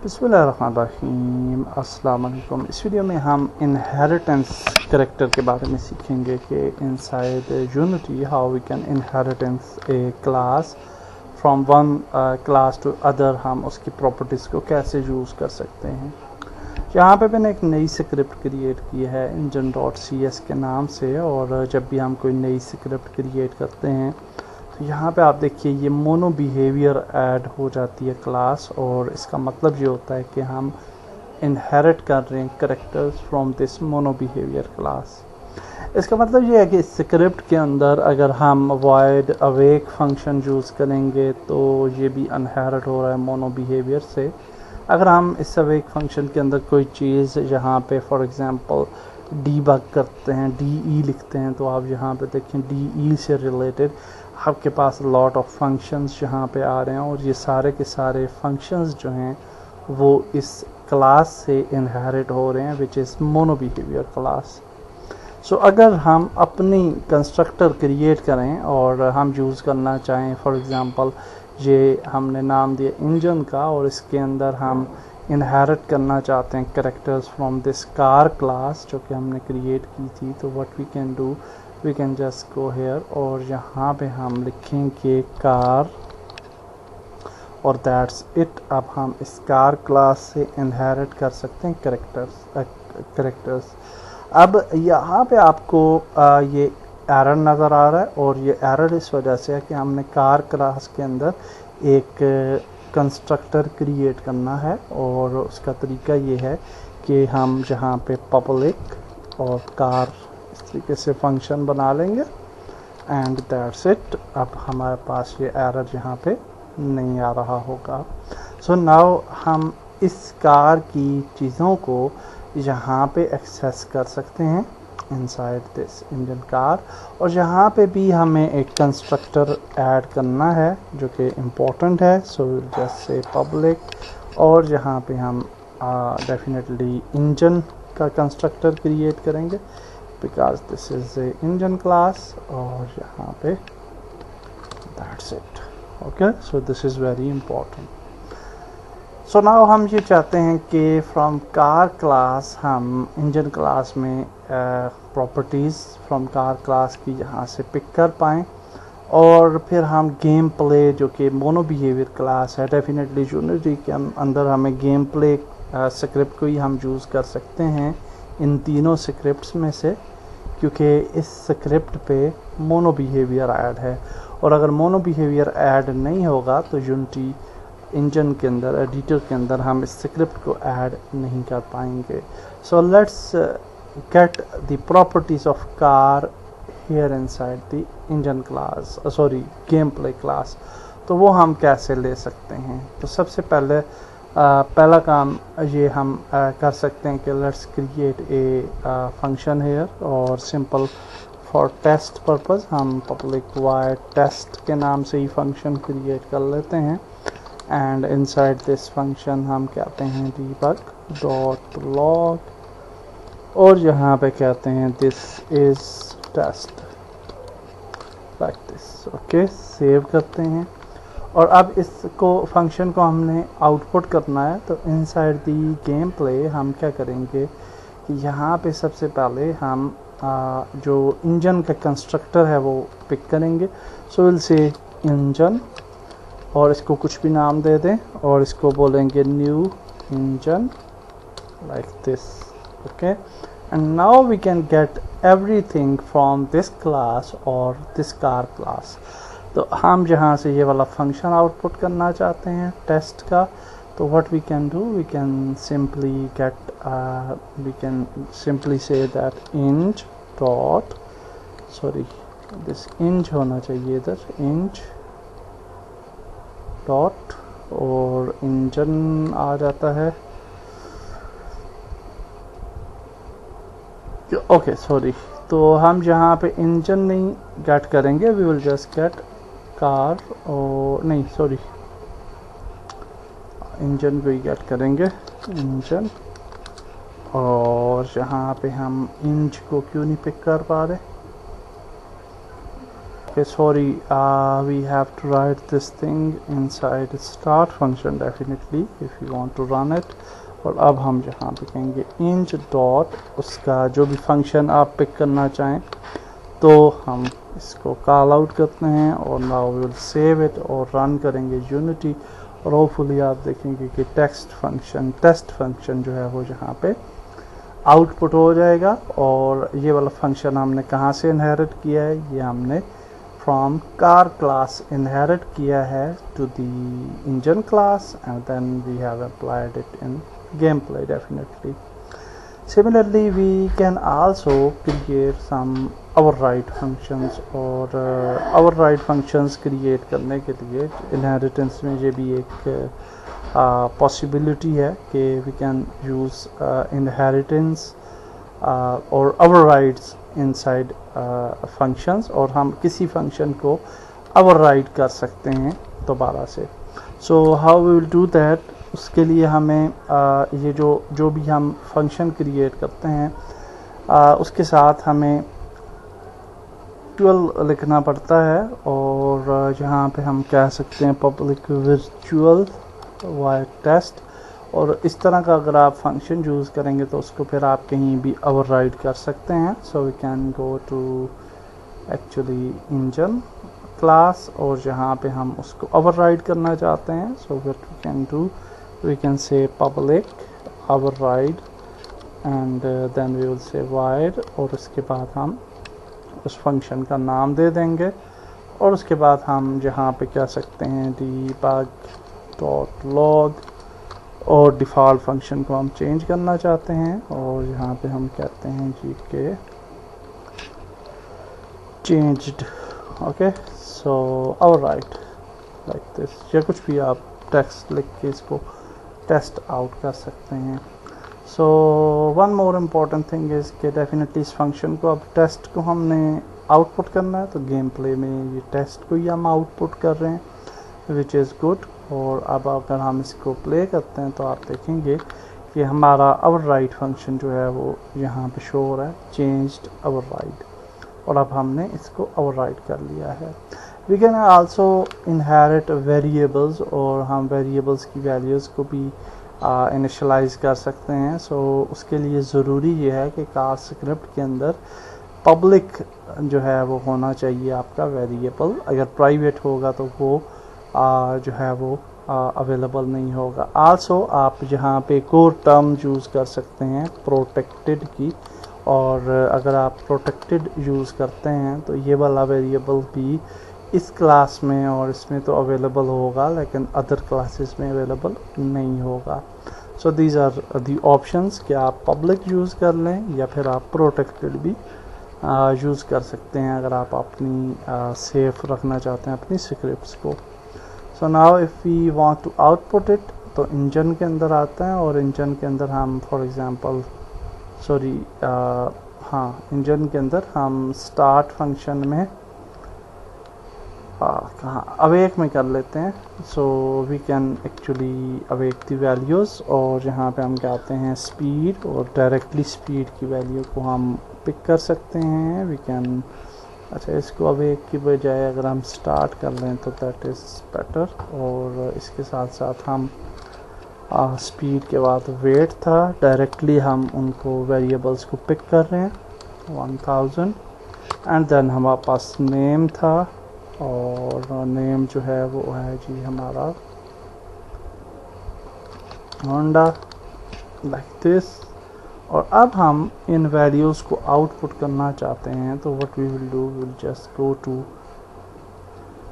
बिस्मिल्लाहिर्रहमानिर्रहीम, अस्सलाम वालेकुम। इस वीडियो में हम इनहेरिटेंस करैक्टर के बारे में सीखेंगे कि inside Unity how we can inheritance a class from one class to other, हम उसकी प्रॉपर्टीज़ को कैसे यूज़ कर सकते हैं। यहाँ पे मैंने एक नई स्क्रिप्ट क्रिएट की है incern.cs के नाम से, और जब भी हम कोई नई स्क्रिप्ट क्रिएट करते हैं तो यहाँ पे आप देखिए ये मोनो बिहेवियर ऐड हो जाती है क्लास, और इसका मतलब ये होता है कि हम इनहेरिट कर रहे हैं characters from this mono behaviour class. इसका मतलब ये है कि इस स्क्रिप्ट के अंदर अगर हम वॉइड अवेक फंक्शन यूज़ करेंगे तो ये भी इनहेरिट हो रहा है मोनो बिहेवियर से। अगर हम इस अवेक फंक्शन के अंदर कोई चीज़ यहाँ पे फॉर एग्जांपल डीबग करते हैं, डी लिखते हैं, तो आप यहाँ पे देखें डी से रिलेटेड आपके पास लॉट ऑफ फंक्शंस यहाँ पे आ रहे हैं, और ये सारे के सारे फंक्शंस जो हैं वो इस क्लास से इनहेरिट हो रहे हैं which is mono behaviour class. So अगर हम अपनी कंस्ट्रक्टर क्रिएट करें और हम यूज़ करना चाहें, फॉर एग्जांपल ये हमने नाम दिया इंजन का, और इसके अंदर हम इनहेरिट करना चाहते हैं characters from this car class जो कि हमने क्रिएट की थी, तो what we can do, we can just go here और यहाँ पे हम लिखेंगे कार और दैट्स इट। अब हम इस कार क्लास से इनहेरिट कर सकते हैं कैरेक्टर्स। अब यहाँ पे आपको ये एरर नज़र आ रहा है, और ये एरर इस वजह से है कि हमने कार क्लास के अंदर एक कंस्ट्रक्टर क्रिएट करना है, और उसका तरीका ये है कि हम यहाँ पे पब्लिक और कार इस तरीके से फंक्शन बना लेंगे एंड दैट्स इट। अब हमारे पास ये एरर यहाँ पे नहीं आ रहा होगा। सो नाउ हम इस कार की चीज़ों को यहाँ पे एक्सेस कर सकते हैं इनसाइड दिस इंजन कार, और यहाँ पे भी हमें एक कंस्ट्रक्टर ऐड करना है जो कि इम्पोर्टेंट है। सो जस्ट से पब्लिक, और यहाँ पे हम डेफिनेटली इंजन का कंस्ट्रक्टर क्रिएट करेंगे because this is a engine class, और यहाँ पे that's it. Okay, so this is very important. So now हम ये चाहते हैं कि फ्रॉम कार क्लास हम इंजन क्लास में प्रॉपर्टीज़ फ्रॉम कार क्लास की यहाँ से पिक कर पाएँ, और फिर हम गेम प्ले जो कि मोनो बिहेवियर क्लास है, डेफिनेटली यूनिटी के अंदर हमें गेम प्ले स्क्रिप्ट को ही हम यूज़ कर सकते हैं इन तीनों स्क्रिप्ट्स में से, क्योंकि इस स्क्रिप्ट पे मोनो बिहेवियर ऐड है, और अगर मोनो बिहेवियर ऐड नहीं होगा तो यूनिटी इंजन के अंदर एडिटर के अंदर हम इस स्क्रिप्ट को ऐड नहीं कर पाएंगे। So let's get the properties of car here inside the engine class, sorry game play class. तो वो हम कैसे ले सकते हैं? तो सबसे पहले पहला काम ये हम कर सकते हैं कि let's create a function here, और सिंपल फॉर टेस्ट पर्पस हम पब्लिक वाइड टेस्ट के नाम से ही फंक्शन क्रिएट कर लेते हैं, एंड इनसाइड दिस फंक्शन हम कहते हैं debug डॉट लॉग, और यहाँ पे कहते हैं this is taste like this. Okay, save करते हैं, और अब इसको फंक्शन को हमने आउटपुट करना है। तो इनसाइड दी गेम प्ले हम क्या करेंगे कि यहाँ पे सबसे पहले हम जो इंजन का कंस्ट्रक्टर है वो पिक करेंगे। सो विल से इंजन, और इसको कुछ भी नाम दे दें, और इसको बोलेंगे new engine like this. Okay, and now we can get everything from this class और दिस कार क्लास। तो हम जहाँ से ये वाला फंक्शन आउटपुट करना चाहते हैं टेस्ट का, तो what we can do, we can simply say that engine dot, sorry this engine होना चाहिए इधर, इंज डॉट, और इंजन आ जाता है। ओके सॉरी, तो हम यहाँ पे इंजन नहीं गेट करेंगे, we will just get car, और नहीं सॉरी इंजन भी गेट करेंगे इंजन, और यहाँ पे हम इंज को क्यों नहीं पिक कर पा रहे, okay, sorry, we have to write this thing inside start function definitely if you want to run it. और अब हम यहाँ पे कहेंगे इंच डॉट उसका जो भी फंक्शन आप पिक करना चाहें तो हम इसको कॉल आउट करते हैं और now we will save it और रन करेंगे यूनिटी और होपफुली आप देखेंगे कि टेस्ट फंक्शन जो है वो यहाँ पे आउटपुट हो जाएगा। और ये वाला फंक्शन हमने कहाँ से इनहेरिट किया है, ये हमने फ्रॉम कार क्लास इनहेरिट किया है to the engine class and then we have applied it in gameplay definitely. Similarly, we can also create some override functions और override functions create करने के लिए inheritance में ये भी एक possibility है कि we can use inheritance और overrides inside functions और हम किसी function को override कर सकते हैं दोबारा से। So how we will do that? उसके लिए हमें ये जो भी हम फंक्शन क्रिएट करते हैं उसके साथ हमें 12 लिखना पड़ता है और यहाँ पे हम कह सकते हैं पब्लिक वर्चुअल वाइड टेस्ट। और इस तरह का अगर आप फंक्शन यूज़ करेंगे तो उसको फिर आप कहीं भी ओवरराइड कर सकते हैं। So we can go to actually engine class और जहाँ पे हम उसको ओवरराइड करना चाहते हैं so what we can do, we can say public override and then we will say void और उसके बाद हम उस फंक्शन का नाम दे देंगे और उसके बाद हम जहाँ पे कह सकते हैं debug.log और डिफ़ॉल्ट फंक्शन को हम चेंज करना चाहते हैं और यहाँ पे हम कहते हैं जी के changed। Okay, so override like this या कुछ भी आप टेक्स्ट लिख के इसको टेस्ट आउट कर सकते हैं। So one more important thing is कि डेफिनेटली इस फंक्शन को अब टेस्ट को हमने आउटपुट करना है तो गेम प्ले में ये टेस्ट को ही हम आउटपुट कर रहे हैं विच इज़ गुड। और अब अगर हम इसको प्ले करते हैं तो आप देखेंगे कि हमारा ओवरराइड फंक्शन जो है वो यहाँ पे शो हो रहा है चेंज्ड ओवरराइड और अब हमने इसको ओवरराइड कर लिया है। We can also inherit variables और हम वेरिएबल्स की वैल्यूज़ को भी इनिशलाइज कर सकते हैं। सो उसके लिए ज़रूरी ये है कि कार स्क्रिप्ट के अंदर पब्लिक जो है वो होना चाहिए आपका वेरिएबल। अगर प्राइवेट होगा तो वो जो है वो अवेलेबल नहीं होगा। आल्सो आप यहाँ पे कोर टर्म यूज़ कर सकते हैं प्रोटेक्टेड की और अगर आप प्रोटेक्टेड यूज़ करते हैं तो ये वाला वेरिएबल भी इस क्लास में और इसमें तो अवेलेबल होगा लेकिन अदर क्लासेस में अवेलेबल नहीं होगा। So these are the options कि आप पब्लिक यूज़ कर लें या फिर आप प्रोटेक्टेड भी यूज़ कर सकते हैं अगर आप अपनी सेफ रखना चाहते हैं अपनी स्क्रिप्ट्स को। So now if we want to output it तो इंजन के अंदर आते हैं और इंजन के अंदर हम फॉर एग्ज़ाम्पल इंजन के अंदर हम स्टार्ट फंक्शन में कहाँ अवेक में कर लेते हैं। So we can actually awake the values और यहाँ पे हम कहते हैं स्पीड और डायरेक्टली स्पीड की वैल्यू को हम पिक कर सकते हैं। वी कैन अच्छा इसको अवेक की बजाय अगर हम स्टार्ट कर लें तो दैट इज़ बेटर। और इसके साथ साथ हम स्पीड के बाद वेट था डायरेक्टली हम उनको वेरिएबल्स को पिक कर रहे हैं 1000 एंड देन हमारे पास नेम था और नेम जो है वो है जी हमारा होंडा लाइक दिस। और अब हम इन वैल्यूज़ को आउटपुट करना चाहते हैं तो what we will do will just go to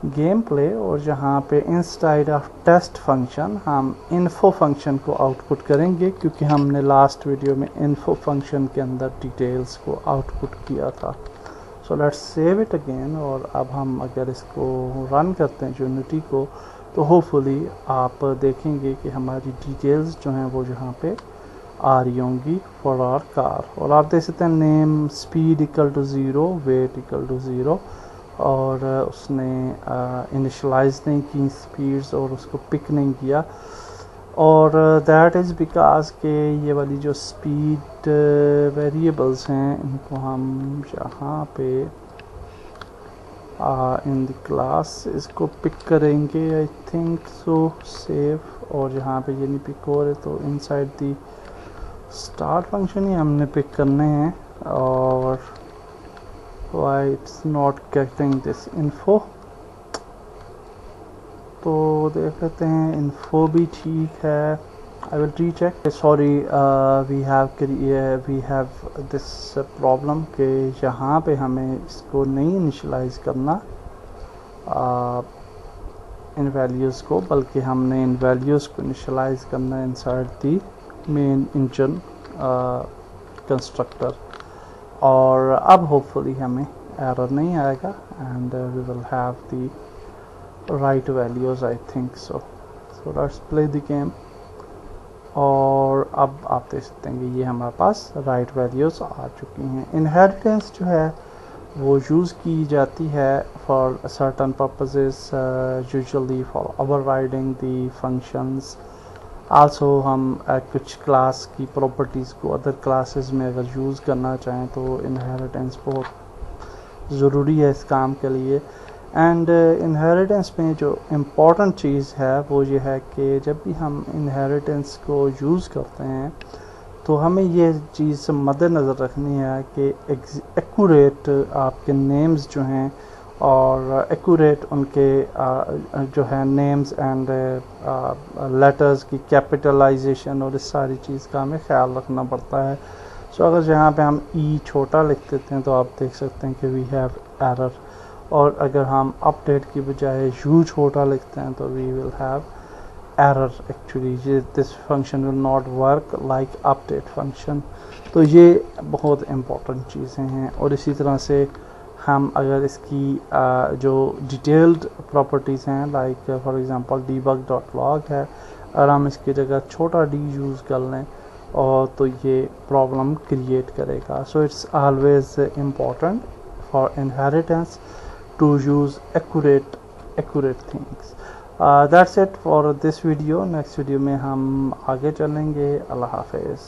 gameplay और जहाँ पे इंसाइड ऑफ टेस्ट फंक्शन हम इन्फो फंक्शन को आउटपुट करेंगे क्योंकि हमने लास्ट वीडियो में इन्फो फंक्शन के अंदर डिटेल्स को आउटपुट किया था। So let's save it again और अब हम अगर इसको रन करते हैं यूनिटी को तो होपफुली आप देखेंगे कि हमारी डिटेल्स जो हैं वो यहाँ पे आ रही होंगी फॉर आवर कार। और आप देख सकते हैं name speed equal to 0 weight equal to 0 और उसने इनिशलाइज नहीं की स्पीड्स और उसको पिक नहीं किया और दैट इज़ बिकॉज के ये वाली जो स्पीड वेरिएबल्स हैं इनको हम यहाँ पे इन द क्लास इसको पिक करेंगे आई थिंक सो सेव, और यहाँ पे ये नहीं पिक हो रहे तो इनसाइड दी स्टार्ट फंक्शन ही हमने पिक करने हैं। और why it's not getting this info, तो देख लेते हैं इन्फो भी ठीक है। I will recheck, sorry we have this problem कि यहाँ पे हमें इसको नहीं इनिशलाइज करना इन वैल्यूज़ को, बल्कि हमने इन वैल्यूज़ को इनिशलाइज करना है inside the main engine constructor. और अब होपफुली हमें एरर नहीं आएगा and we will have the right values I think so. So let's play the game. और अब आप देख सकते हैं कि ये हमारे पास राइट वैल्यूज़ आ चुकी हैं। इनहेरिटेंस जो है वो यूज़ की जाती है for certain purposes, usually for overriding the functions. Also हम कुछ क्लास की प्रॉपर्टीज़ को अदर क्लासेस में अगर यूज़ करना चाहें तो इनहेरिटेंस बहुत ज़रूरी है इस काम के लिए। एंड इनहेरिटेंस में जो इम्पॉर्टेंट चीज़ है वो ये है कि जब भी हम इनहेरिटेंस को यूज़ करते हैं तो हमें ये चीज़ मद्देनज़र रखनी है कि एक्यूरेट आपके नेम्स जो हैं और एक्यूरेट उनके जो है नेम्स एंड लेटर्स की कैपिटलाइजेशन और इस सारी चीज़ का हमें ख्याल रखना पड़ता है। सो अगर यहाँ पे हम ई छोटा लिख देते हैं तो आप देख सकते हैं कि वी हैव एरर, और अगर हम अपडेट की बजाय यू छोटा लिखते हैं तो we will have error. Actually this function will not work like update function. तो ये बहुत इम्पोर्टेंट चीज़ें हैं। और इसी तरह से हम अगर इसकी जो डिटेल्ड प्रॉपर्टीज़ हैं लाइक फॉर एग्जांपल debug.log है, अगर हम इसकी जगह छोटा डी यूज़ कर लें और तो ये प्रॉब्लम क्रिएट करेगा। So it's always important for inheritance to use accurate things. That's it for this video. Next video में हम आगे चलेंगे। अल्लाह हाफिज़।